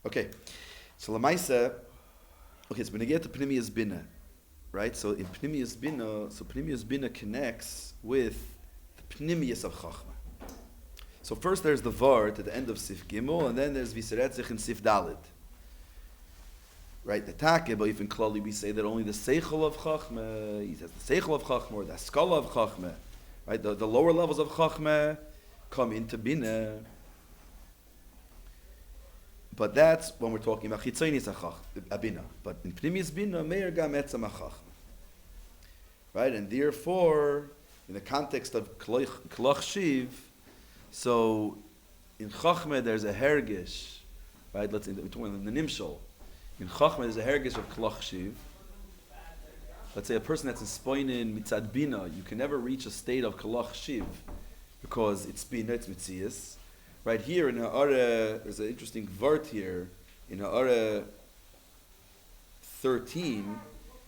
Okay, so Lamaisa, okay, so when you get to Pnimius Bina, right? So in Pnimius Bina, Pnimius Bina connects with the Pnimius of Chachma. So first there's the Vart at the end of Sif Gimel, and then there's Viseretzich in Sif Dalit. Right, the Take, but even Klali we say that only the Seichel of Chachma, he says the Seichel of Chachma, or the Skala of Chachma, right? The lower levels of Chachma come into Bina. But that's when we're talking about Chitzonius Abina. But in Pnimius Bina, Meir Gam Etzam HaChachma. Right, and therefore, in the context of Kloch Shiv, so in Chachma there's a hergish, right? Let's say we're talking about the Nimshol. In Chachma there's a hergish of Kloch Shiv. Let's say a person that's in Spoinin Mitzad Bina, you can never reach a state of Kloch Shiv because it's Bina, it's Mitzias. Right here in Ha'ara, there's an interesting vart here in Ha'ara 13.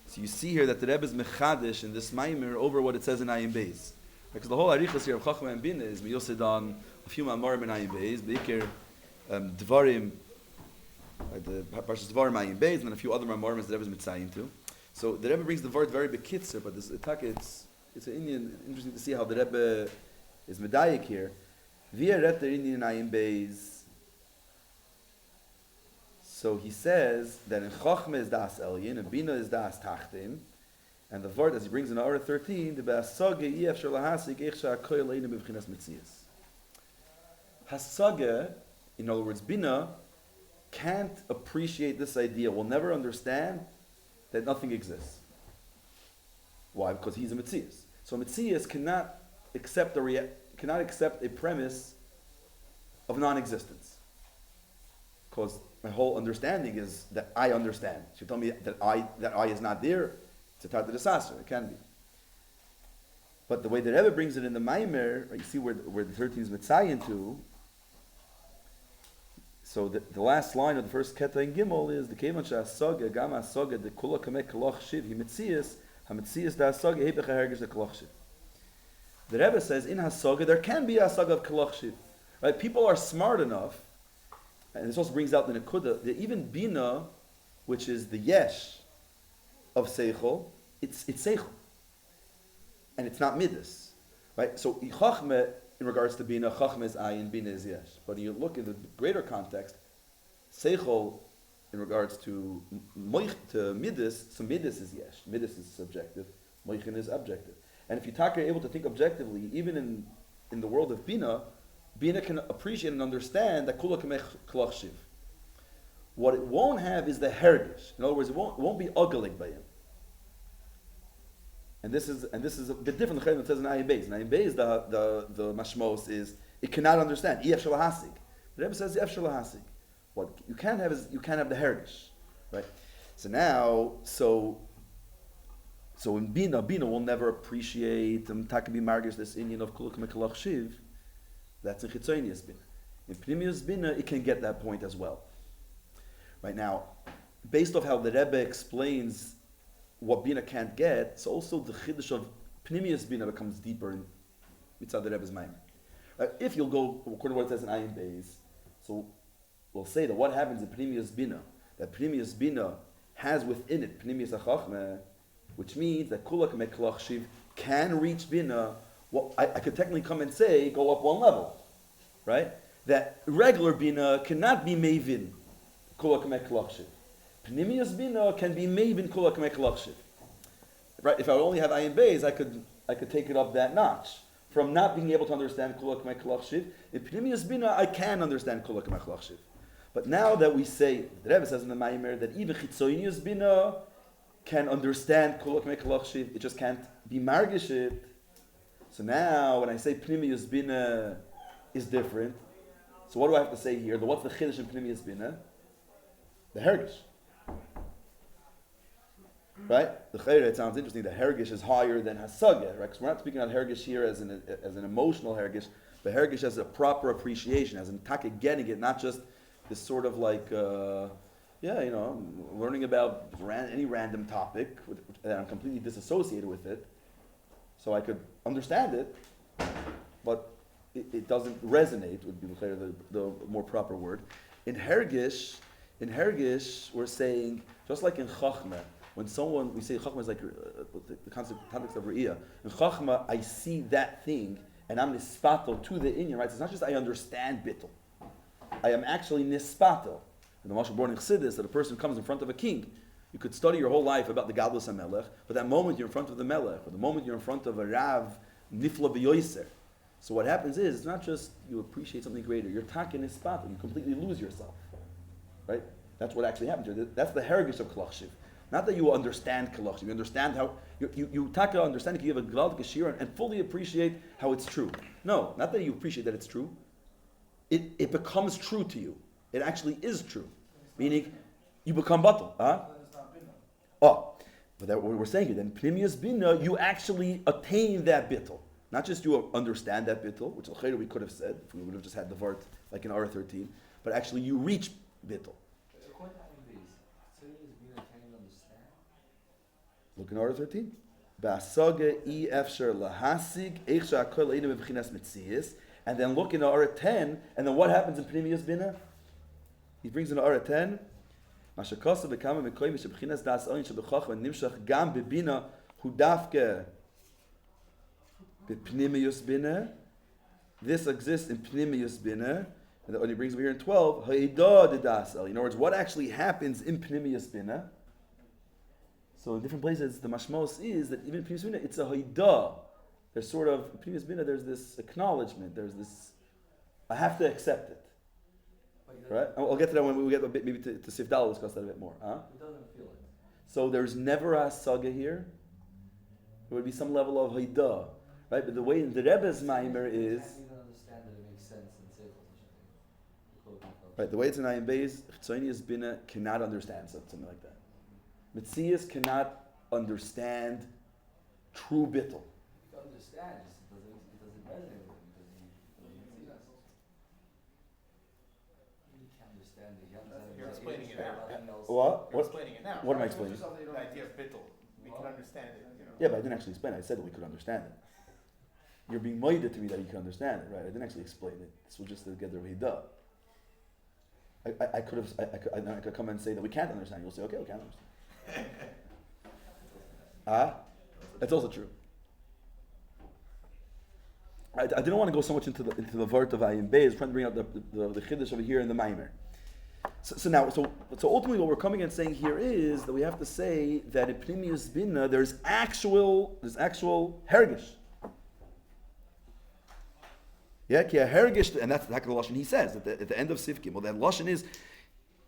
So you see here that the Rebbe is mechadish in this Maamer over what it says in Ayin Beis. Because the whole arichas here of Chachma and Bina is miyosed on a few Maamer in Ayin Beis, Beikir Dvarim, the Parshas Dvarim Ayin Beis, and then a few other Maamer the Rebbe is mitzayin to. So the Rebbe brings the vart very bekitzer, but this it's an Indian, interesting to see how the Rebbe is medayik here. So he says that in Chachma is das Elyin, and Bina is das Tachtim, and the word as he brings in Ha'ara 13, the Be'asage Yef Shel Hasig Eich Sha'akoy Leina B'Bchinas Mitzias. Hasage, in other words, Bina, can't appreciate this idea, will never understand that nothing exists. Why? Because he's a Mitzias. So Mitzias cannot accept a premise of non-existence. Because my whole understanding is that I understand. So you tell me that I is not there, it's a Tata disaster. It can be. But the way the Rebbe brings it in the Maamer, right, you see where the 13 is mitzayin to. So the last line of the first Keta in Gimel is the Kevan She'asaga Gam Asaga the Kula Kamek Kalach Shiv He Mitzias HaMitzias Da Asaga Hepech HaHergish Da Kalach Shiv. The Rebbe says in Hasaga there can be a Hasaga of Kalach Shiv. Right? People are smart enough, and this also brings out the Nekuda, that even Bina, which is the Yesh of Seichel, it's Seichel. And it's not Midas. Right? So Chachma, in regards to Bina, Chachma is Ayin, Bina is Yesh. But when you look in the greater context, Seichel, in regards to Midas, so Midas is Yesh. Midas is subjective. Moichin is objective. And if you're able to think objectively, even in the world of Bina, Bina can appreciate and understand that Kula Kamech Kalach Shiv. What it won't have is the hergish. In other words, it won't be ugly by him. And this is a bit different than it says in Ayin Beis. In Ayin Beis, the mashmos is it cannot understand. Ef Shel Hasig. The Rebbe says Ef Shel Hasig. What you can't have is you can't have the hergish, right? So now, so in Bina will never appreciate Takabi Margish this Indian of Kula Kamech Kalach Shiv. That's in Chitzonius Bina. In Pnimius Bina, it can get that point as well. Right now, based off how the Rebbe explains what Bina can't get, so also the Chiddush of Pnimius Bina becomes deeper in Mitzad the Rebbe's Maamer. If you'll go according to what it says in Ayin Beis, so we'll say that what happens in Pnimius Bina, that Pnimius Bina has within it Pnimius HaChachma, which means that Kula Kamech Kalach Shiv can reach Bina. Well, I could technically come and say, go up one level, right? That regular Bina cannot be Mavin, Kula Kamech Kalach Shiv. Pnimius Bina can be Mavin, Kula Kamech Kalach Shiv. Right? If I would only have Ayin Beis, I could take it up that notch. From not being able to understand Kula Kamech Kalach Shiv, in Pnimius Bina, I can understand Kula Kamech Kalach Shiv. But now that we say, the Rebbe says in the Maamer, that even Chitzonius Bina can understand Kula Kamech Kalach Shiv, it just can't be Margish it. So now, when I say Pnimius Bina is different, so what do I have to say here? What's the Chiddush in Pnimius Bina? The Hergish. Right? The Chayre, it sounds interesting, the Hergish is higher than Hasaga, right? Because we're not speaking about Hergish here as an emotional Hergish, but Hergish as a proper appreciation, as in Taka getting it, not just this sort of like, learning about any random topic, and I'm completely disassociated with it. So I could understand it, but it doesn't resonate, would be the more proper word. In Hergish, In Hergish, we're saying, just like in Chachma, when someone, we say Chachma is like the context of Re'iyah. In Chachma, I see that thing, and I'm nispato to the inyan, right? So it's not just I understand bittul. I am actually nispato. In the Mashal born in Chassidus, that a person comes in front of a king, you could study your whole life about the Gadlus HaMelech, but that moment you're in front of the Melech, or the moment you're in front of a Rav, Nifla B'yoyser. So what happens is, it's not just you appreciate something greater, you're takin nispato, you completely lose yourself. Right? That's what actually happens here. That's the heritage of Kalach Shiv. Not that you understand Kalach Shiv. You understand how, you taka understand it, you have a Gvald Shiur and fully appreciate how it's true. No, not that you appreciate that it's true. It becomes true to you. It actually is true. Meaning, you become batal. Huh? Oh, but that what we're saying here, then Pnimius Bina, you actually attain that bittul. Not just you understand that bittul, which al we could have said, if we would have just had the vart like in R13, but actually you reach bittul. Look in order 13. And then look in order 10, and then what happens in Pnimius Bina? He brings in order 10. This exists in Pnimius Bina. And then he brings over here in 12. In other words, what actually happens in Pnimius Bina? So in different places, the mashmos is that even in Pnimius Bina, it's a haidah. There's sort of, in Pnimius Bina, there's this acknowledgement, there's this, I have to accept it. Right? I'll get to that when we get a bit, maybe to Sifdal, we'll discuss that a bit more. Huh? He doesn't feel it. So there's never a saga here. There would be some level of haidah. Right? But the way the Rebbe's Maamer is... I can't even understand that it makes sense in Seichel. Right, the way it's in Ayin Beis, Chitzonius Bina cannot understand something like that. Metzias cannot understand true bittul. He understands, it doesn't resonate with him because he doesn't see us. He can't understand it. You're explaining it now. What? You're explaining it now. What am I explaining? The idea of bittul. We can understand it. Yeah, but I didn't actually explain it. I said that we could understand it. You're being moided to me that you can understand it, right? I didn't actually explain it. This was just to get the hidah. I could come and say that we can't understand. You'll say, okay, we can't understand. That's also true. I didn't want to go so much into the vart of Ayin Bey. I was trying to bring out the chiddush over here in the Maamer. So ultimately, what we're coming and saying here is that we have to say that in Pnimius Bina there's actual hergish. Yeah, ki hergish, and that's the lashon he says at the end of Sif Gimel. That lashon is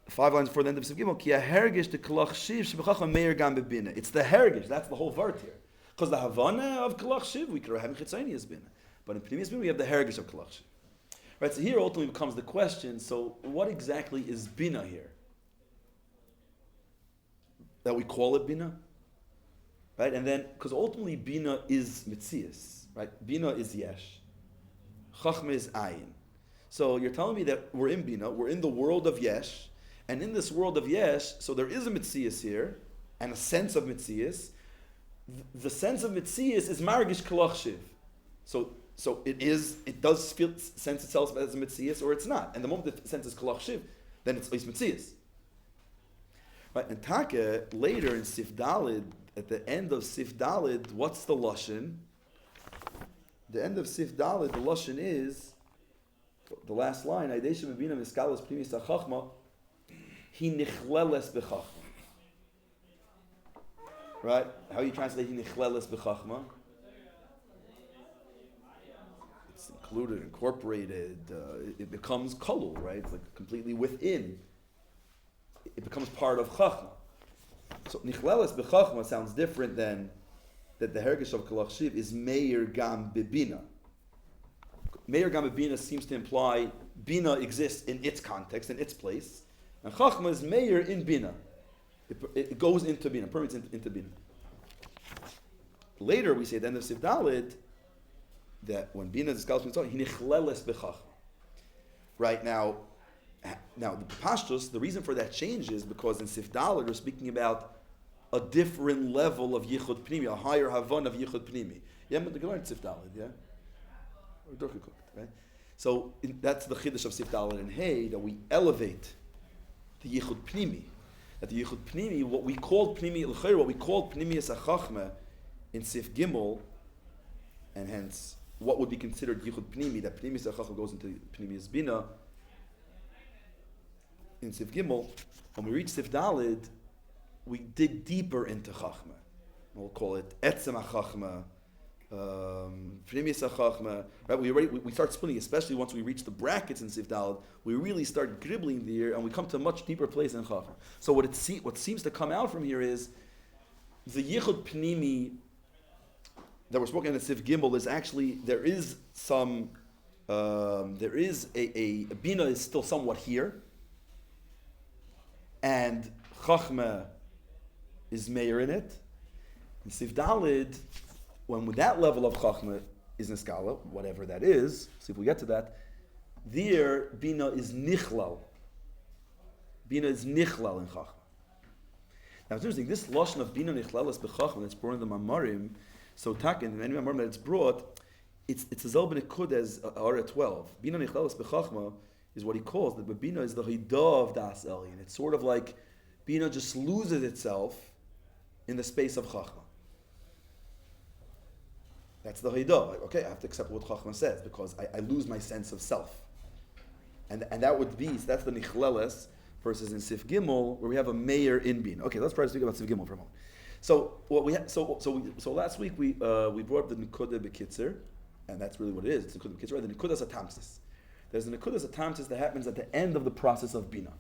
5 lines before the end of Sif Gimel. Ki hergish the kalach shiv shebechacham meir gam bebina. It's the hergish. That's the whole vart here. Because the havana of kalach shiv we could have in chitzonius bina, but in Pnimius Bina we have the hergish of kalach shiv. Right. So here ultimately becomes the question. So what exactly is bina here? That we call it bina, right? And then because ultimately bina is mitzias, right? Bina is yesh. Chachma is ayin. So you're telling me that we're in Bina, we're in the world of Yesh, and in this world of Yesh, so there is a Mitzias here, and a sense of Mitzias. The sense of Mitzias is Margish Kalach Shiv. So it does feel, sense itself as a Mitzias, or it's not. And the moment the sense is Kalach Shiv, then it's Mitzias. Right, and Taka, later in Sif Dalid, at the end of Sif Dalid, what's the Lashon? The end of Sif Dalid, the Lashon is, the last line, Aidesha Mebina Miskalas Primis HaChachma, Hi Nichleles B'Chachma. Right? How you translate Hi Nichleles B'Chachma? It's included, incorporated, it becomes kolul, right? It's like completely within. It becomes part of Chachma. So Nichleles B'Chachma sounds different than that the Hergish of Kalach Shiv is Meir Gam Bebina. Meir Gam Bebina seems to imply Bina exists in its context, in its place. And Chachma is Meir in Bina. It goes into Bina, permeates into Bina. Later we say at the end of Sif Dalid that when Bina is Kalach Shiv, He Nichleles B'Chachma. Right now the Pashtus, the reason for that change is because in Sif Dalid we're speaking about a different level of Yichud Pnimi, a higher Havan of Yichud Pnimi. Yeah, but the learn Sif Dalid, yeah? Or right? So that's the Chiddush of Sif Dalid and Hey, that we elevate the yichud pnimi. That the yichud pnimi, what we called pnimi l'chayr, what we called pnimiyas hachachma in Sif Gimel, and hence what would be considered yichud pnimi, that pnimiyas hachachma goes into pnimiyas bina. In Sif Gimel, when we reach Sif Dalid, we dig deeper into chachma. We'll call it etzem hachachma, pnimiyas hachachma. Right? We start splitting, especially once we reach the brackets in Sif Dalid. We really start gribbling there, and we come to a much deeper place in chachma. So what seems to come out from here is the yichud pnimi that we're spoken in Sif Gimel is actually there is a bina is still somewhat here. And Chachma is mayor in it. And Sif Dalid, when with that level of Chachma is Niskala, whatever that is, see if we get to that, there Bina is Nichlal. Bina is Nichlal in Chachma. Now it's interesting, this Lashon of Bina Nichlal is Bechachma that's brought in the Mamarim, so Takin, in any Mamarim that it's brought, it's a Zel ben Ikud as Ara 12. Bina Nichlal is Bechachma is what he calls the Bina is the Hidah of Das Elyon. It's sort of like Bina just loses itself in the space of Chachma. That's the Hidah. Like, okay, I have to accept what Chachma says because I lose my sense of self. And that would be, so that's the Nichleles versus in Sif Gimel, where we have a mayor in Bina. Okay, let's try to speak about Sif Gimel for a moment. So what we so last week we brought up the Nekudah B'Kitzer, and that's really what it is. It's the Nekudah B'Kitzer, right? The Nekudah Satamsis. There's an Nekudas Atamsis that happens at the end of the process of Bina.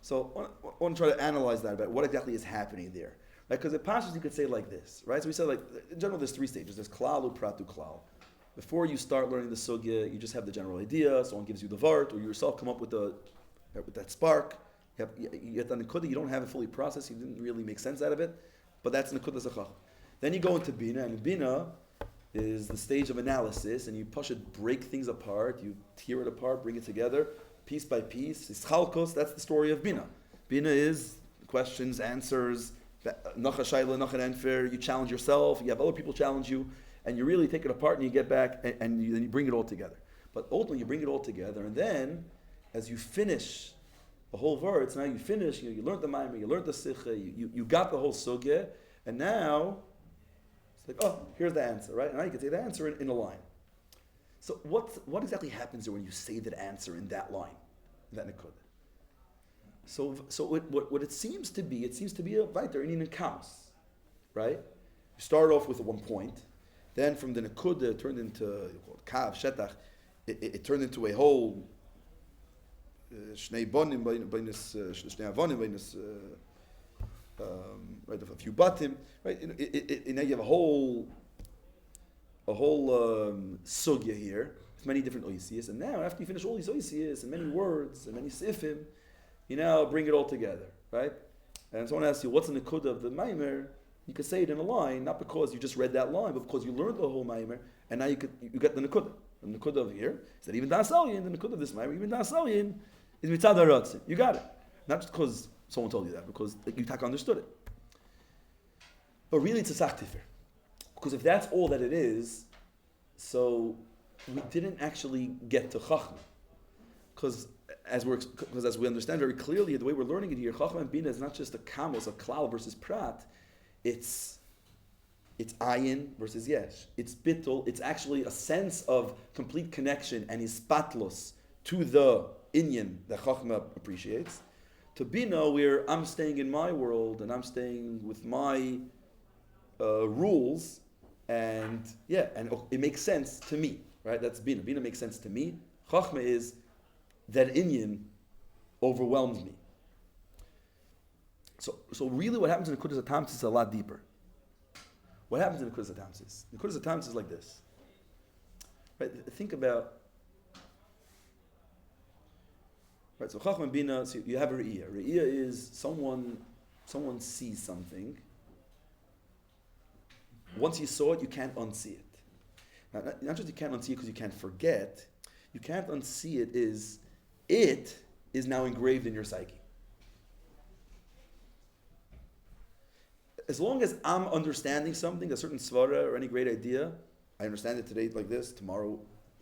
So I want to try to analyze that about what exactly is happening there. Right? Because at Pashas you could say like this, right? So we said like, in general there's three stages. There's Klal, Upratu, Klal. Before you start learning the Sugya, you just have the general idea, someone gives you the Vart, or you yourself come up with that spark. You get the Nekudah, you don't have it fully processed, you didn't really make sense out of it, but that's Nekudas Achach. Then you go into Bina, and Bina is the stage of analysis, and you push it, break things apart, you tear it apart, bring it together, piece by piece. Ischalkos, that's the story of Bina. Bina is questions, answers, nacha shayla, nacha enfer, you challenge yourself, you have other people challenge you, and you really take it apart and you get back, and then you bring it all together. But ultimately you bring it all together, and then, as you finish the whole verse, now you finish, you learned the Maamer, you learned the Sikha, you got the whole Sugya, and now, it's like, oh, here's the answer, right? And now you can say the answer in a line. So what exactly happens there when you say that answer in that line, in that Nekudah? So what it seems to be a weiter in Kamas, right? You start off with 1 point, then from the Nekudah it turned into Kav, Shetach, it turned into a whole Shnei Bonim, Shnei Avonim, right, a few batim, right? And now you have a whole sugya here with many different oisiyas, and now after you finish all these oisiyas and many words and many sifim, you now bring it all together, right? And someone asks you, what's the nekudah of the Maamer? You could say it in a line, not because you just read that line, but because you learned the whole Maamer, and now you get the nekudah. The nekudah of here is that even Das Elyon, the nekudah of this Maamer, even Das Elyon is mitzad haratzin. You got it, not just because someone told you that, because you understood it. But really it's a sachtifer. Because if that's all that it is, so we didn't actually get to Chachma. Because as we understand very clearly, the way we're learning it here, Chachma and Bina is not just a kamos, a klal versus prat. It's ayin versus yesh. It's bittul. It's actually a sense of complete connection and ispatlos to the inyan that Chachma appreciates. To Bina, where I'm staying in my world and I'm staying with my rules, and it makes sense to me, right? That's Bina. Bina makes sense to me. Chachma is that inyan overwhelms me. So really, what happens in the Nekudas Atamsis is a lot deeper. What happens in the Nekudas Atamsis? The Nekudas Atamsis is like this. Right? Think about. Right, so Chachma and Bina, so you have a Re'iyah. Re'iyah is someone sees something. Once you saw it, you can't unsee it. Now, not just you can't unsee it because you can't forget, you can't unsee it is now engraved in your psyche. As long as I'm understanding something, a certain svara or any great idea, I understand it today like this, tomorrow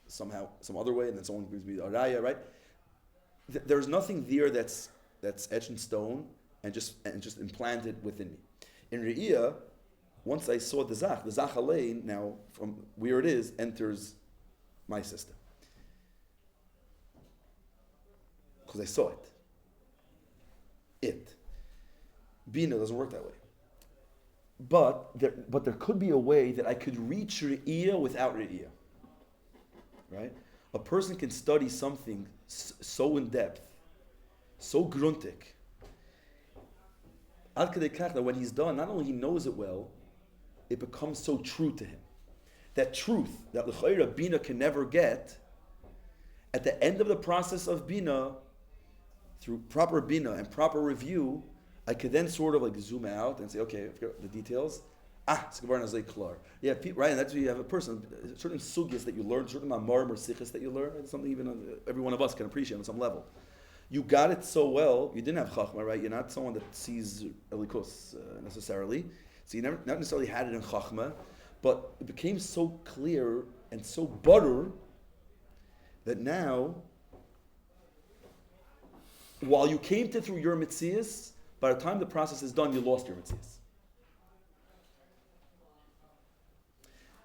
somehow, some other way, and then someone gives me a raya, right? there's nothing there that's etched in stone and just implanted within me. In Re'iyah, once I saw the Zach Alein, now from where it is, enters my system. Because I saw it. Bina doesn't work that way. But there could be a way that I could reach Re'iyah without Re'iyah. Right? A person can study something so in depth, so gruntig, ad kedei kach that when he's done, not only he knows it well, it becomes so true to him. That truth that l'chayra bina can never get, at the end of the process of bina, through proper bina and proper review, I could then sort of like zoom out and say, okay, I forget the details. It's Gevar Nazay Klar. Yeah, right, and that's where you have a person, certain sugyas that you learn, certain Maamer or sikhs that you learn, and something even every one of us can appreciate on some level. You got it so well, you didn't have chachma, right? You're not someone that sees elikos necessarily, so you not necessarily had it in chachma, but it became so clear and so butter that now, while you came to through your mitzias, by the time the process is done, you lost your mitzias.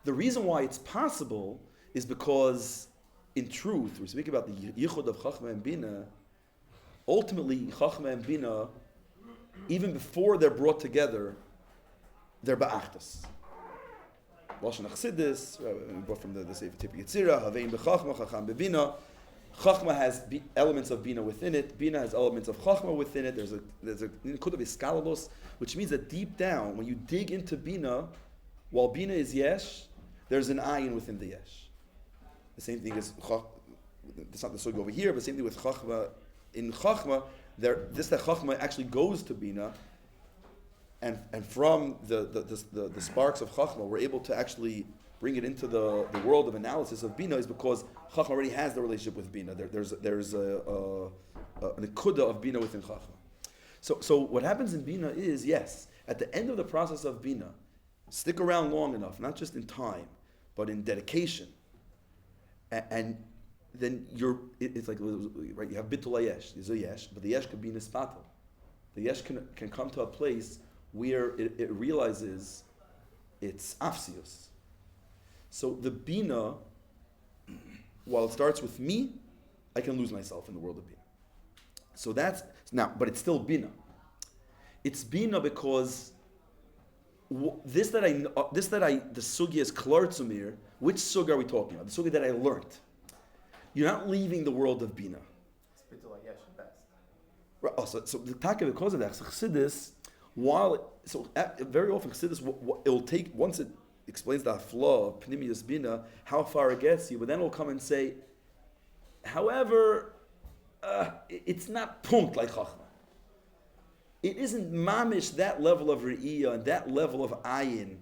The reason why it's possible is because, in truth, we speak about the yichud of chachma and bina. Ultimately, chachma and bina, even before they're brought together, they're ba'achtas. Lashon Chassidus, we brought from the Sefer Tipi Yitzira, Havein b'chachma, chacham b'bina. Chachma has elements of bina within it. Bina has elements of chachma within it. There's a nikud of iskalalos, which means that deep down, when you dig into bina, while bina is yesh, there's an ayin within the yesh. The same thing as that's not the sugya over here, but the same thing with chachma. In chachma, that chachma actually goes to bina, and from the sparks of chachma, we're able to actually bring it into the world of analysis of bina, is because chachma already has the relationship with bina. There's an ikuda of bina within chachma. So what happens in bina is, yes, at the end of the process of bina, stick around long enough, not just in time, but in dedication, and then it's like, right, you have bitul hayesh, there's a yesh, but the yesh could be nispatel. The yesh can come to a place where it realizes it's afsius. So the bina, while it starts with me, I can lose myself in the world of bina. So that's, now, but it's still bina. It's bina because the sugya is klar to me. Which sugya are we talking about? The sugya that I learned. You're not leaving the world of bina. Right. Oh, so the taka, because of that, Chassidus, very often Chassidus, it will take, once it explains the flaw of pnimius bina, how far it gets you, but then it will come and say, however, it's not punkt like chachma. It isn't mamish that level of re'iyah and that level of ayin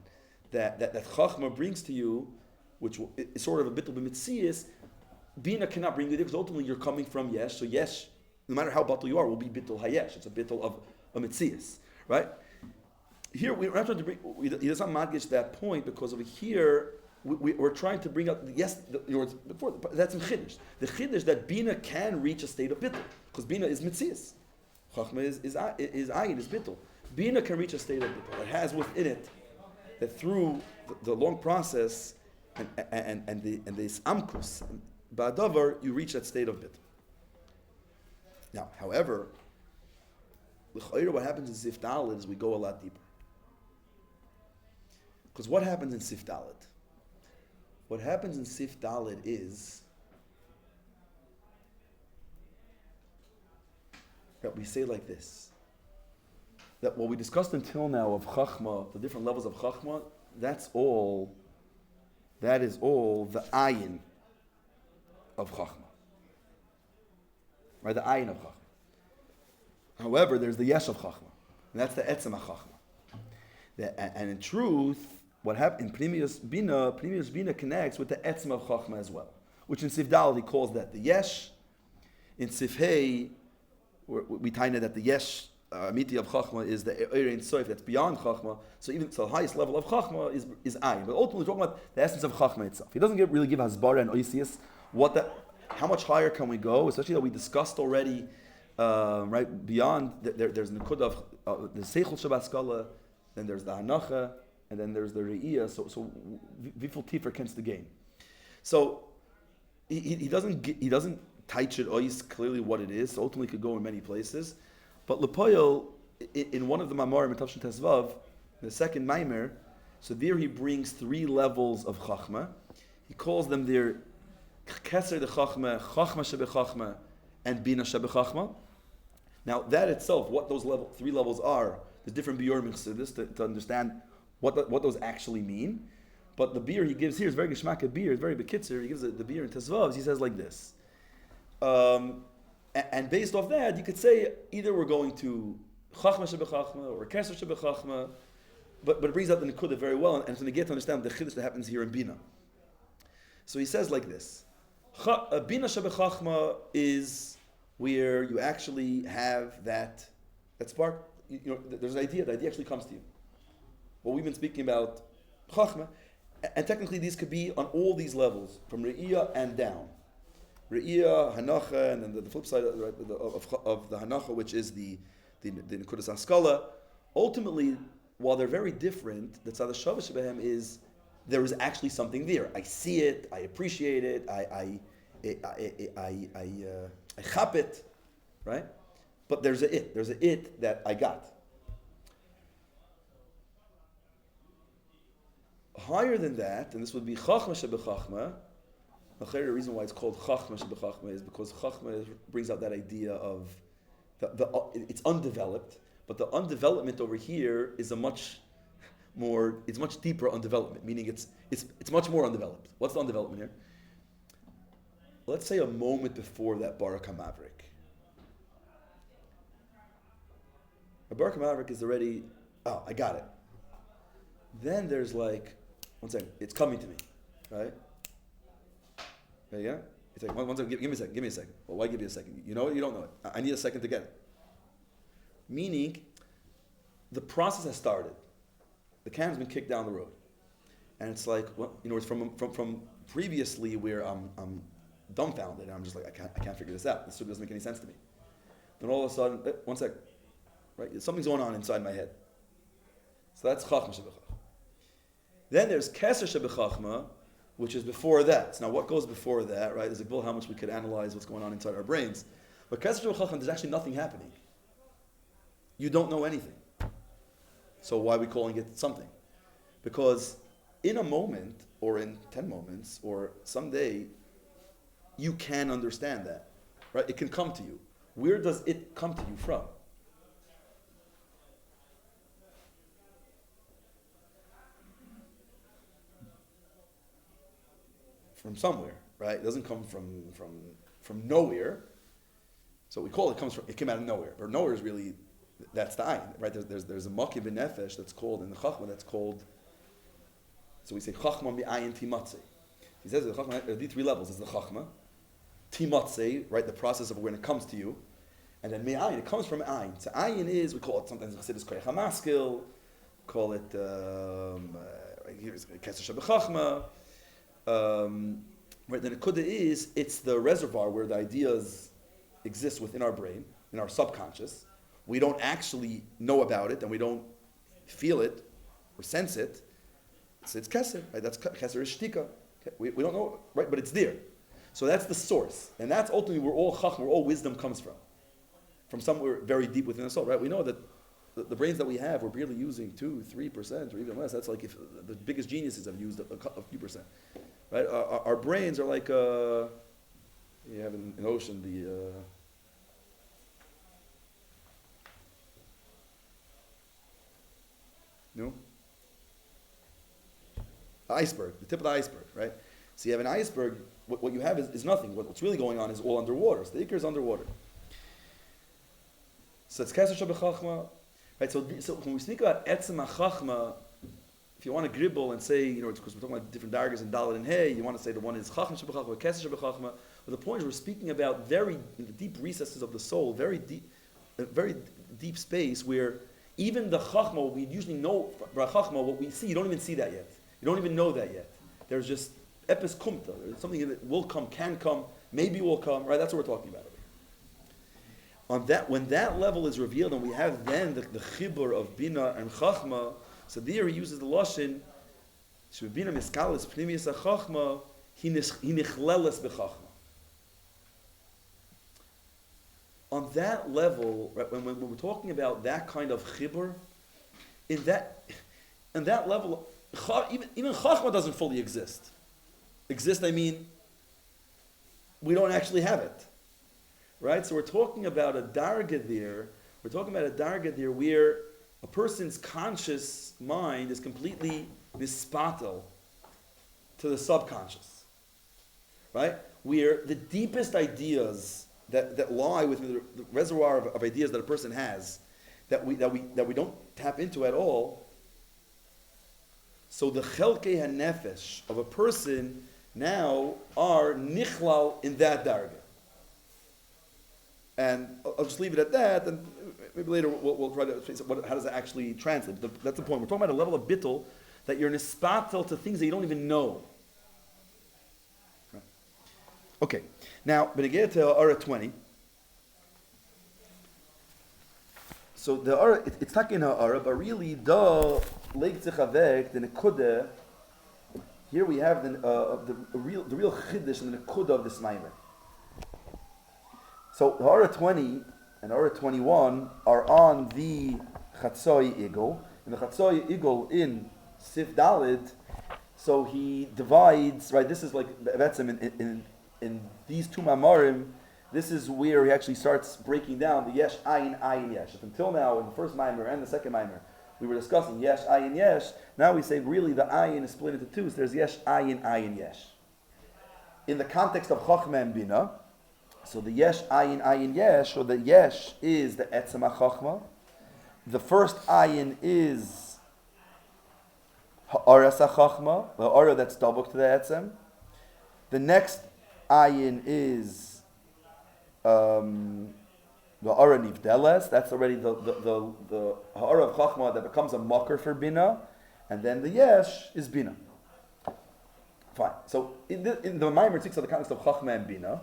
that chachma brings to you, which is sort of a bittul b'mitzias. Bina cannot bring you there because ultimately you're coming from yesh. So yesh, no matter how batul you are, will be bittul hayesh. It's a bittul of a mitzias, right? Here we're not trying to bring. He does not madgish that point because over here we're trying to bring up. Yes, before that's in chiddush. The chiddush that bina can reach a state of bittul because bina is mitzias. Chachma is ayin, is bittul. Bina can reach a state of bittul. It has within it that through the long process and this amkus, ba'adavar, you reach that state of bittul. Now, however, what happens in Sif Dalet is we go a lot deeper. Because what happens in Sif Dalet? What happens in Sif Dalet is that we say like this, that what we discussed until now of Chachma, the different levels of Chachma, that is all the ayin of Chachma. Right, the ayin of Chachma. However, there's the yesh of Chachma, and that's the etzem of Chachma. And in truth, what happened in Pnimius Bina connects with the etzem of Chachma as well, which in Sif Dalet he calls that the yesh. In Sif Hey, we tied that the yesh amiti of Chachma is the Eirein Soif that's beyond Chachma. So even the highest level of Chachma is ayin. But ultimately, we're talking about the essence of Chachma itself. He doesn't really give Hasbara and Oisius what that. How much higher can we go? Especially that we discussed already, right, beyond, there's Nikud of the Seichel Shabbaskala, then there's the Hanacha, and then there's the Re'iyah, so Viful Tifer kens the game. So he doesn't teach it ois clearly what it is, so ultimately it could go in many places. But Lepoyel, in one of the Maamer, Metavshin Tezvav, the second Maamer, so there he brings 3 levels of Chachma. He calls them there Keser de Chachma, Chachma Shebe Chachma, and Bina Shebe Chachma. Now that itself, what those 3 levels are, there's different biurim in Chassidus to understand what those actually mean. But the beer he gives here is very geshmaka beer, it's very bekitzer. He gives the beer in Tezvav. He says like this. And based off that, you could say either we're going to Chachma Shebe Chachma or Keser Shebe Chachma, but it brings out the Nekudah very well, and it's going to get to understand the chiddush that happens here in Bina. So he says like this: Bina Shebe Chachma is where you actually have that spark. There's an idea. The idea actually comes to you. What we've been speaking about, Chachma, and technically these could be on all these levels, from Re'iyah and down. Re'iyah, Hanacha, and then the flip side of the Hanacha, which is the Nekudas Haskala. Ultimately, while they're very different, the Tzad HaShavah Shebehem is there is actually something there. I see it, I appreciate it, I chap it, right? But there's a it that I got. Higher than that, and this would be Chachma Shebe Chachma. The reason why it's called Chachma Shebe Chachma is because Chachma brings out that idea of it's undeveloped, but the undevelopment over here is it's much deeper undevelopment, meaning it's much more undeveloped. What's the undevelopment here? Let's say a moment before that Baruch HaMaverick. A Baruch HaMaverick is already, I got it. Then there's like, one second, it's coming to me, right? Yeah? It's like, one second, give me a second. Well, why give you a second? You know it, you don't know it. I need a second to get it. Meaning, the process has started. The can's been kicked down the road. And it's like, it's from previously where I'm dumbfounded. I'm just like, I can't figure this out. This doesn't make any sense to me. Then all of a sudden, one second, right? Something's going on inside my head. So that's Chachma Shebe Chachma. Then there's Keser Shebe Chachma, which is before that. So now what goes before that, right? There's a bill how much we could analyze what's going on inside our brains. But Keser Shebe Chachma, there's actually nothing happening. You don't know anything. So why are we calling it something? Because in a moment, or in 10 moments, or someday, you can understand that, right? It can come to you. Where does it come to you from? From somewhere, right? It doesn't come from nowhere. So we call it came out of nowhere. But nowhere is really, that's the ayin, right? There's a maki b'nefesh that's called, in the Chachma that's called, so we say Chachma mi'ayin timatzei. He says the Chachma, there are 3 levels. There's the Chachma, timatzei, right? The process of when it comes to you. And then mi'ayin, it comes from ayin. So ayin is, we call it sometimes in Chassidus koyach hamaskil, call it, here's Keser Shebe Chachma. Right, then Nekudah is, it's the reservoir where the ideas exist within our brain, in our subconscious. We don't actually know about it, and we don't feel it or sense it. So it's Keser, right? That's Keser is Shtika. We don't know, right? But it's there. So that's the source. And that's ultimately where all Chachma, where all wisdom comes from somewhere very deep within the soul, right? We know that the brains that we have, we're barely using 2-3% or even less. That's like if the biggest geniuses have used a few percent. Right? Our brains are like, you have in ocean the iceberg, the tip of the iceberg, right? So you have an iceberg, what you have is nothing. What's really going on is all underwater. So the ikar is underwater. So it's Keser Shebe Chachma, right? So when we speak about Etzem HaChachma, if you want to gribble and say, it's because we're talking about different dargers and Dalet and Hey, you want to say the one is Chachma Shebe Chachma, Keser Shebe Chachma. But the point is we're speaking about very deep recesses of the soul, very deep space where even the Chachma, what we usually know, Chachma, what we see, you don't even see that yet. You don't even know that yet. There's just Epis Kumta. There's something that will come, can come, Maybe we'll come, right? That's what we're talking about. On that, when that level is revealed, and we have then the chibur of bina and chachma, so there he uses the lashon, shebina miskalis pnimius chachma, he nichleles bechachma. On that level, right, when we're talking about that kind of chibur, in that level, even chachma doesn't fully exist. Exist, I mean, we don't actually have it. Right? So we're talking about a darga there. We're talking about a darga there where a person's conscious mind is completely mispatel to the subconscious. Right? Where the deepest ideas that lie within the reservoir of ideas that a person has that we don't tap into at all. So the chelkei hanefesh of a person now are nichlal in that darga. And I'll just leave it at that, and maybe later we'll try to face how does that actually translate. That's the point. We're talking about a level of bittul that you're nispatel to things that you don't even know. Right. Okay, now, benegeh to Ara 20. So the Ara, it's not in Ara, but really the leik tzichavek, the nekudah. Here we have the real chiddush and the nekudah of this Maamer. So the Ara 20 and Ara 21 are on the Chatzoi Igel. And the Chatzoi Igel in Sif Dalid, so he divides, right, this is like Abatzem in these two Maamarim, this is where he actually starts breaking down the Yesh, Ayin, Ayin, Yesh. If until now, in the first Maamer and the second Maamer, we were discussing Yesh, Ayin, Yesh, now we say really the Ayin is split into two, so there's Yesh, Ayin, Ayin, Yesh. In the context of Chochmah and Bina, so the Yesh, Ayin, Ayin, Yesh, or the Yesh is the Etzem HaChochma. The first Ayin is Ha'aras HaChochma, the Ha'ara that's double to the Etzem. The next Ayin is the Ha'ara Nivdeles, that's already the Ha'ara of Chochma that becomes a Makar for Bina, and then the Yesh is Bina. Fine. So in the Maamer speaks of the context of Chochma and Bina.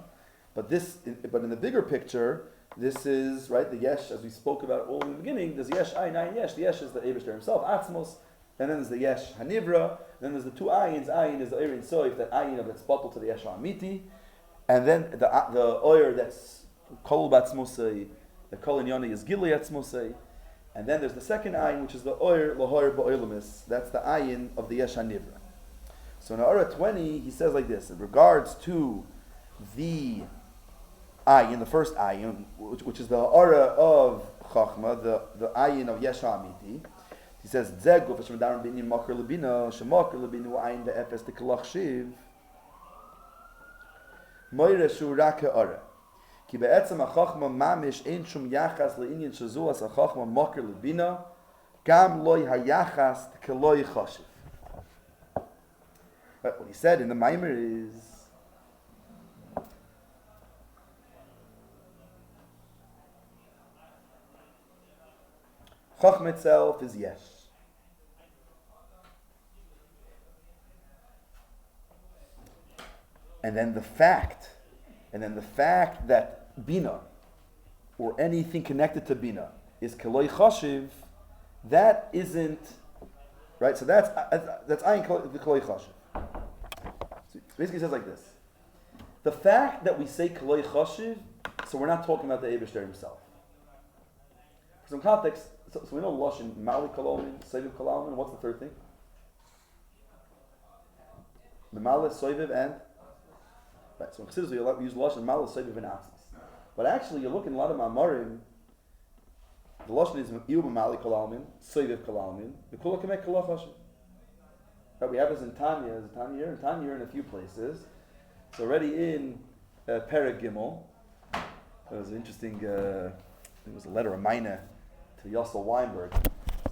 But in the bigger picture, this is, right, the Yesh, as we spoke about all in the beginning, there's Yesh, Ayin, Ayin, Yesh. The Yesh is the Eibishter himself, Atzmos, and then there's the Yesh Hanivra, then there's the two Ayins. Ayin is the Eir in Soif, that Ayin of that's bottled to the Yesh Amiti, and then the Oyer that's Kol Batzmosei, the Kol Inyoni is Gili Atzmosei, and then there's the second Ayin, which is the Oyer Lahoyer Ba'oilimis, that's the Ayin of the Yesh Hanivra. So in Ara 20, he says like this, in regards to the Ayin, the first Ayin, which is the Ara of Chachma, the Ayin of Yesh Amiti. He says, Zeguf, Shemadarim B'inyin Makar Lebina, Shemakar Lebinu Ayin Ve'efes Tekelach Shiv, Moire Shurake Ara. Ki be'etzem HaChachma Mamish Ein Shum Yachas Le'inyin Shazuas HaChachma Makar Lebina, Gam Loi HaYachas Tekeloi Chashiv. But what he said in the Maamer is, Chachma itself is Yesh. And then the fact that Bina, or anything connected to Bina, is Keloi Chashiv, that isn't, right? So that's Ayin Keloi Chashiv. So basically it says like this. The fact that we say Keloi Chashiv, so we're not talking about the Eibishter himself. For some context, so we know Lashon, Mali Kalamin, Soiviv Kalamin, what's the third thing? Mali, Soiviv, and? Right, so in Chassidus we use Lashon, Mali, Soiviv, and Atzmos. But actually, you look in a lot of Maamarim, the Lashon is Iu Mali Kalamin, Soiviv Kalamin, Mikula Kamek Kalach Hashem. Right, we have this in Tanya, is it Tanya here? In Tanya in a few places. So already in Perek Gimel, there was an interesting, it was a letter, a minor, to Yossel Weinberg.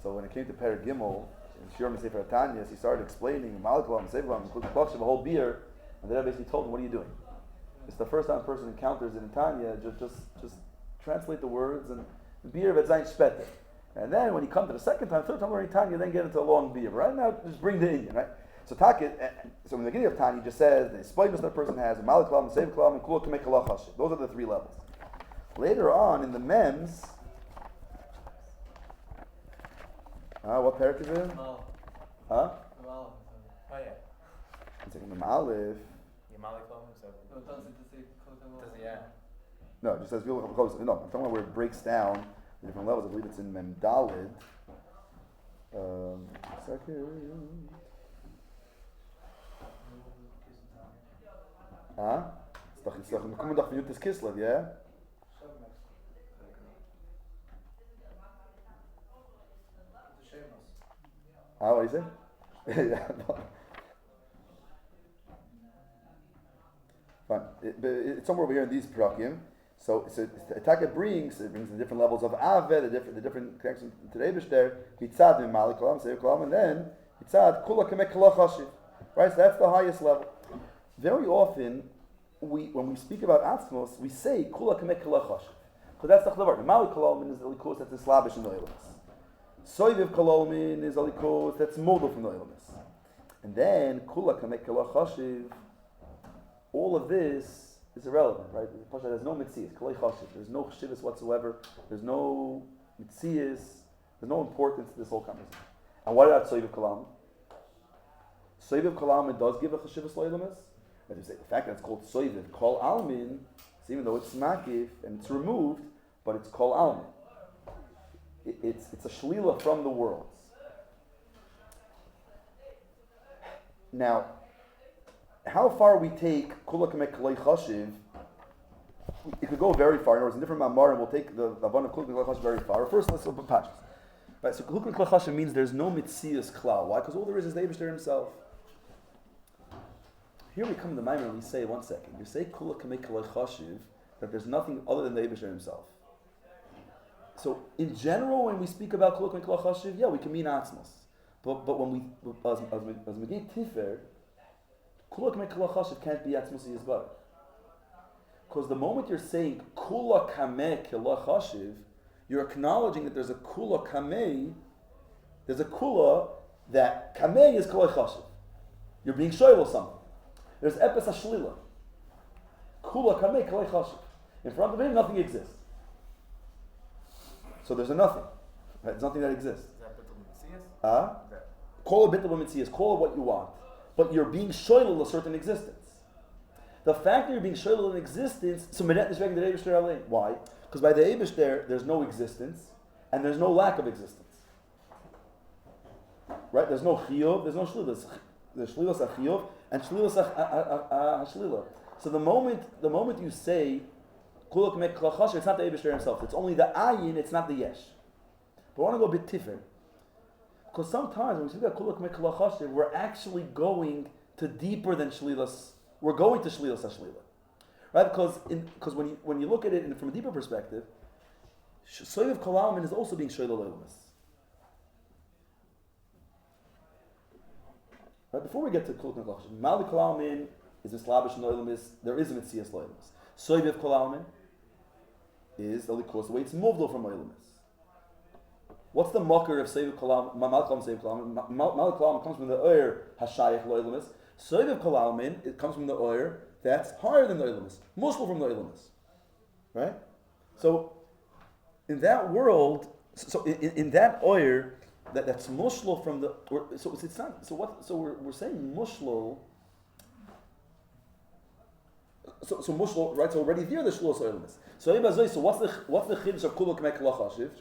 So when it came to Perek Gimel, in Shiur Sefer Tanya, he started explaining Malkalam, Sefer Klakshim, a whole beer, and then I basically told him, "What are you doing? It's the first time a person encounters it in Tanya. Just translate the words and beer v'zayin shpete." And then when you come to the second time, third time learning Tanya, then get into a long beer. Right now, just bring the Indian, right? So so in the beginning of Tani, he just says the spoilness that a person has, Malik Kalam, the Save Kalam, and Kula Kamek Kalach Hashiv. Those are the three levels. Later on in the Mems, what parak is it? Huh? Oh yeah. It's like the Aleph. No, it just says no, I'm talking about where it breaks down the different levels. I believe it's in Mem Dalid. Second. It's the Kislev, yeah? What is it? Yeah, no. Fine. It's somewhere over here in these prakim. So Taka brings the different levels of Ave, the different connections to the Eibush there. Mitzad min Malik Kolam, Seiv Kolam, and then Mitzad Kula Kamek Kalach Hashiv. Right, so that's the highest level. Very often, when we speak about Atzmos, we say Kula Kamek Kalach Hashiv, because that's the Chalavar. Malik Kolam is the Likus that's Islabish in the Eilumis. Soiviv Kolam is the Likus that's Model from the Eilumis. And then Kula Kamek Kalach Hashiv. All of this is irrelevant, right? There's no mitzias, kalei chashiv. There's no chashivas whatsoever. There's no mitzias. There's no importance to this whole conversation. And what about soiviv kalam? Soiviv kalam does give a chashivas loyalamis. As you say, the fact that it's called soiviv kol almin, so even though it's makif and it's removed, but it's kol almin. It's a shlila from the worlds. Now, how far we take Kula Kamek Kalei Chashiv, it could go very far. In other words, in different Maamer, and we'll take the Avon of Kula Kamek Kalei Chashiv very far. First, let's open Pashas. Right, so Kula Kamek Kalei Chashiv means there's no Mitzias Klal. Why? Because all there is the Eibishter himself. Here we come to the Maamer and we say, one second, you say Kula Kamek Kalei Chashiv, that there's nothing other than the Eibishter himself. So, in general, when we speak about Kula Kamek Kalei Chashiv, yeah, we can mean Atzmos. But when we, as Megei Tifer, Kula Kamek Kalach Hashiv can't be Atzmos Yizbar. Because the moment you're saying Kula Kamek Kalach Hashiv, you're acknowledging that there's a Kula Kamei, there's a Kula that Kamei is Kalach Hashiv. You're being shoyl something. There's Epes Ashlila. Kula Kamei Kalach Hashiv. In front of him, nothing exists. So there's a nothing. Right? There's nothing that exists. Is that Bittul Mitzias? Call it Bittul Mitzias, call it what you want. But you're being shoylel a certain existence. The fact that you're being shoylel an existence, so Medet is regular Eibush there. Why? Because by the Eibush there's no existence, and there's no lack of existence. Right? There's no chiyuv, there's no shlilas. There's shlilas achiyuv, and shlilas hashlila. So the moment you say, Kulak Mek Klachash, it's not the Eibush there himself. It's only the ayin, it's not the yesh. But I want to go a bit different. Because sometimes when we speak about Kulak Mek Klachash, we're actually going to deeper than shlilas. We're going to shlilas hashlila. Right? Because when you look at it from a deeper perspective, Soyev Kalalmin is also being Shoyla Leilamis. Right? Before we get to Kulak Mek Klachash, Mali Kalalmin is Mislabish Leilamis, there is a Mitzias Leilamis. Soyev Kalalmin is the way it's moved from Leilamis. What's the mocker of Seiv Kalam? Mal Kalam Seiv Kalam. Mal Kalam comes from the Oyer Hashayich Loilamis. Seiv Kalalmin, it comes from the Oyer that's higher than the Loilamis. Mushal from the Loilamis. Right? So, in that world, in that Oyer, that's Mushal from the. So it's not. So what? So we're saying Mushal. So Mushal, right? So already there the Shlos Loilamis. So what's the chiddush of Kulak Mek Lachashiv?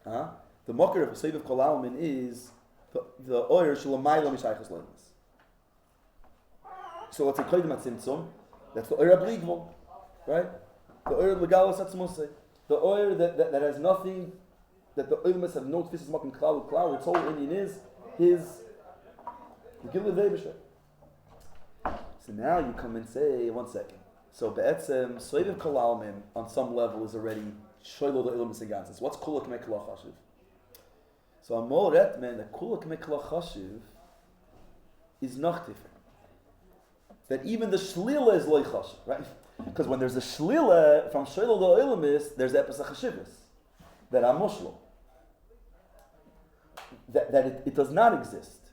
The mocker of Seiv of Kolalmin is the oyer shalamayla mishaychas leilas. So let's say koydem atzimtzum. That's the oyer abligvul, right? The oyer legalos atzmosei. The oyer that has nothing, that the oilmas have no tfisas makim klal klal. Its whole Indian is his gilad veibisher. So now you come and say, one second. So be'etzem Seiv of Kolalmin on some level is already shoylo the ilmas against. What's kulak mek lachashiv? So I'm more at man that kulak mek lachashiv is not different. That even the shlila is loy chashiv, right? Because when there's a shlila from shoylo the ilmas, there's epis chashivus that are mushlo. it does not exist.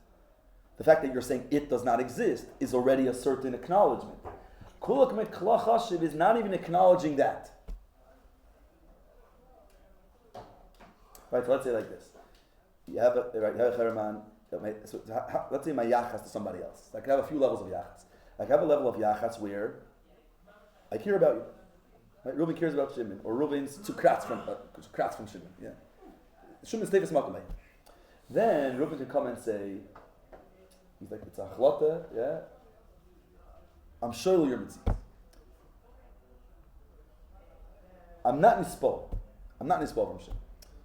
The fact that you're saying it does not exist is already a certain acknowledgement. Kulak Mekla Chashiv is not even acknowledging that. Right, so let's say like this. You have a cheraman, let's say my yachas to somebody else. I can have a few levels of yachas. I can have a level of yachas where I care about you. Right? Reuben cares about Shimon, or Reuben's to kratz from Shimon. Yeah. Shimon's tefes makamei. Then Reuben can come and say, he's like, it's a chlota, yeah. I'm sure you're mitzvah. I'm not nispol. I'm not nispol from Shimon.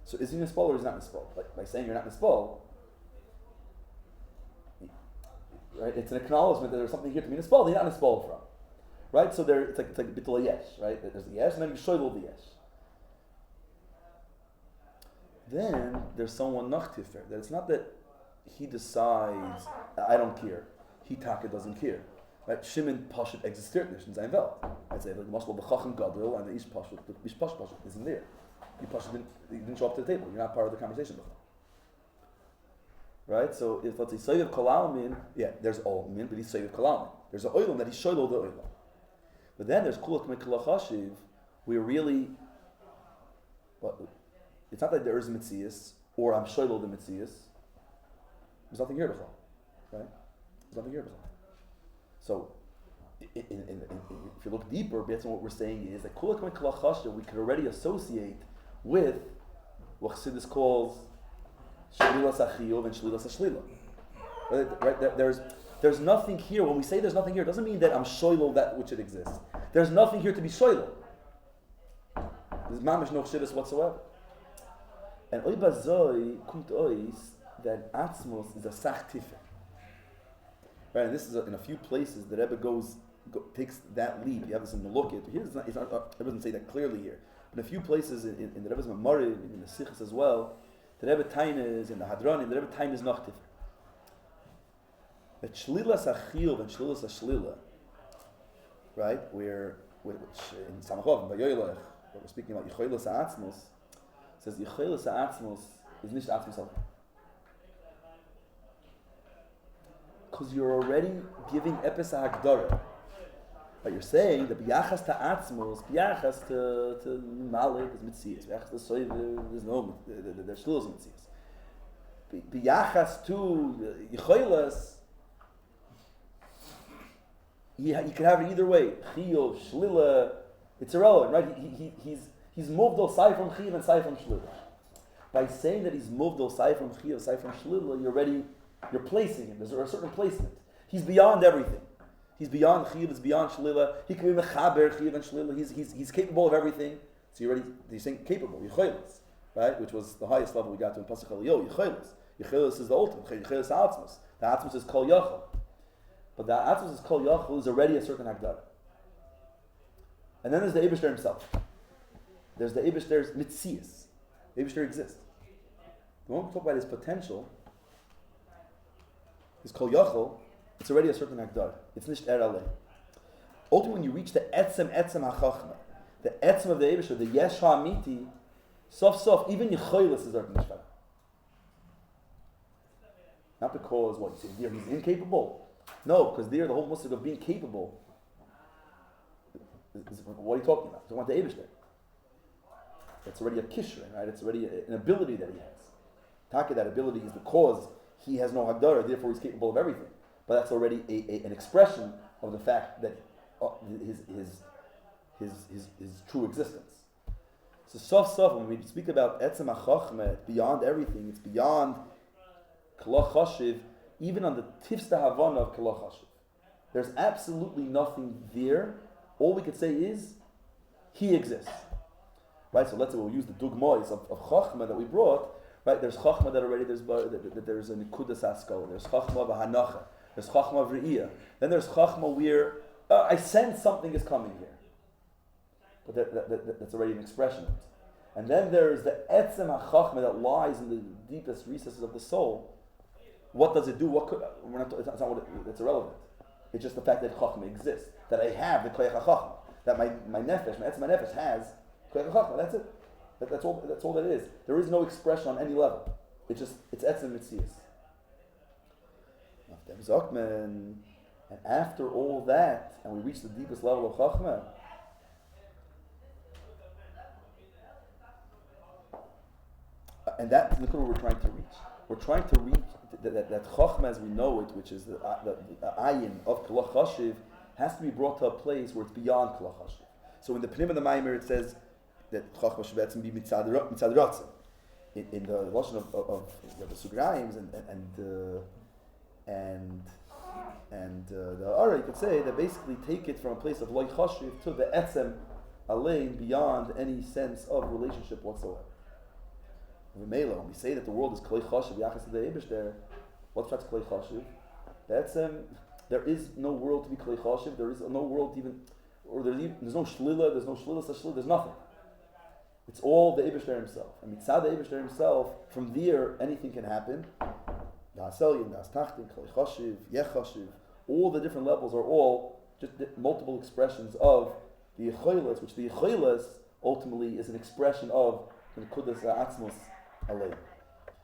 So is he nispol or is he not nispol? Like by saying you're not nispol, right? It's an acknowledgement that there's something here to be nispol. He's not nispol from, right? So it's like bittul yesh, right? There's the yesh, and then you shoyl the yesh. Then there's someone nachtifer. That it's not that he decides I don't care. He taka doesn't care. Right? Shimon pashut existiert nicht in seinem Welt. I'd say like must the chacham gadol and the ish pashut isn't there. You didn't show up to the table. You're not part of the conversation. Right? So if let's say Soyev Kalamin, yeah, there's Olmin, but he's Soyev Kalamin. There's an Oilam that he's Shoylo the Oilam. But then there's Kulak Mikla Chashiv, where really, it's not that there is a Mitzias, or I'm Shoylo the Mitzias. There's nothing here before. Right? There's nothing here before. So, if you look deeper, basically what we're saying is that Kulak Mikla Chashiv we could already associate with what Chassidus calls Shlilas HaChiyuv and Shlilas HaShlila. Right? There's nothing here. When we say there's nothing here, it doesn't mean that I'm shoylo that which it exists. There's nothing here to be shoylo. There's mamish no chshidus whatsoever. And oy bazoi kumt ois that atzmos is a sach tifer. Right, and this is in a few places the Rebbe takes that leap. You have this in the Malukit. Here, it doesn't say that clearly here. But in a few places in the Rebbe's Mamari, in the Sichos as well, the Rebbe Tainez in the Hadranim, the Rebbe Tainez noch tifer. That shlilas achiyuv and shlilas ashlila, right? Which in Samachov and Vayoylech, what we're speaking about yicholos ha'atzmos, says yicholos ha'atzmos is nicht atzmos al. Because you're already giving epis ha'agdara. But you're saying that b'yachas ta'atzmos, b'yachas to malik is mitzias, b'yachas to soiv there's no, there's shlilas mitzias. B'yachas to yicholos, you can have it either way. Chiyuv, shlila, it's irrelevant, right? He's moved aside from chiyuv and aside from shlila. By saying that he's moved aside from chiyuv, aside from shlila, you're placing him. There's a certain placement. He's beyond everything. He's beyond chiyuv. It's beyond shlila. He can be mechaber chiyuv and shlila. He's capable of everything. So you're saying capable. Yicholos, right? Which was the highest level we got to in Pasuk Eliyahu. Yicholos. Yicholos is the ultimate. Yicholos ha'atzmos. The atzmos is kol yachol. But the atzmos is kol yachol is already a certain hagdara. And then there's the Eibishter himself. There's the Eibishter's mitzias. The Eibishter exists. The moment we talk about his potential, his kol yachol, it's already a certain hagdara. It's nicht alei. Ultimately, when you reach the etzem hachachma, the etzem of the Eibishter, the yesh ha'amiti, sof, even yicholos is already nishvara. Not because what you say here, he's incapable. No, because there the whole muscle of being capable is what are you talking about? You want the Eibishter. It's already a kishrin, right? It's already an ability that he has. Taka, that ability is because he has no hagdara, therefore he's capable of everything. But that's already an expression of the fact that his true existence. So sof, when we speak about etzem hachachma, it's beyond everything. It's beyond kalach chashiv. Even on the tifsta havana of kalach chashiv, there's absolutely nothing there. All we could say is he exists, right? So let's say we'll use the dugmois of chachma that we brought, right? There's chachma that already there's a nikudas askol. There's chachma of hanacha. There's chachma of re'iyah. Then there's chachma where I sense something is coming here, but that's already an expression of it. And then there's the etzem hachachma that lies in the deepest recesses of the soul. What does it do? It's not what it's irrelevant. It's just the fact that chachma exists. That I have the koyach chachma. That my nefesh, my nefesh has koyach chachma. That's it. That's all that is. There is no expression on any level. it's etzem mitzias. And after all that, and we reach the deepest level of chachma, and that's the what we're trying to reach. We're trying to reach that chachma as we know it, which is the ayin of kol chashiv, has to be brought to a place where it's beyond kol chashiv. So in the pnim of the Maamer, it says that chachma should be mitzad ratzon. In the lashon of the sugraims and the Ara, you could say that basically take it from a place of loy chashiv to the etzem alein, beyond any sense of relationship whatsoever. When we say that the world is klei chashiv yachas to the Eibush there, what's that klei chashiv? That's there is no world to be klei chashiv. There is no world even, or there's no shlila. There's no shlila such shlila. There's nothing. It's all the Eibush there himself. And mitzad the Eibush there himself, from there anything can happen. Das Elyon, das Tachtin, klei chashiv, yech chashiv. All the different levels are all just multiple expressions of the yecholas, which the yecholas ultimately is an expression of the kudas atzmos alein.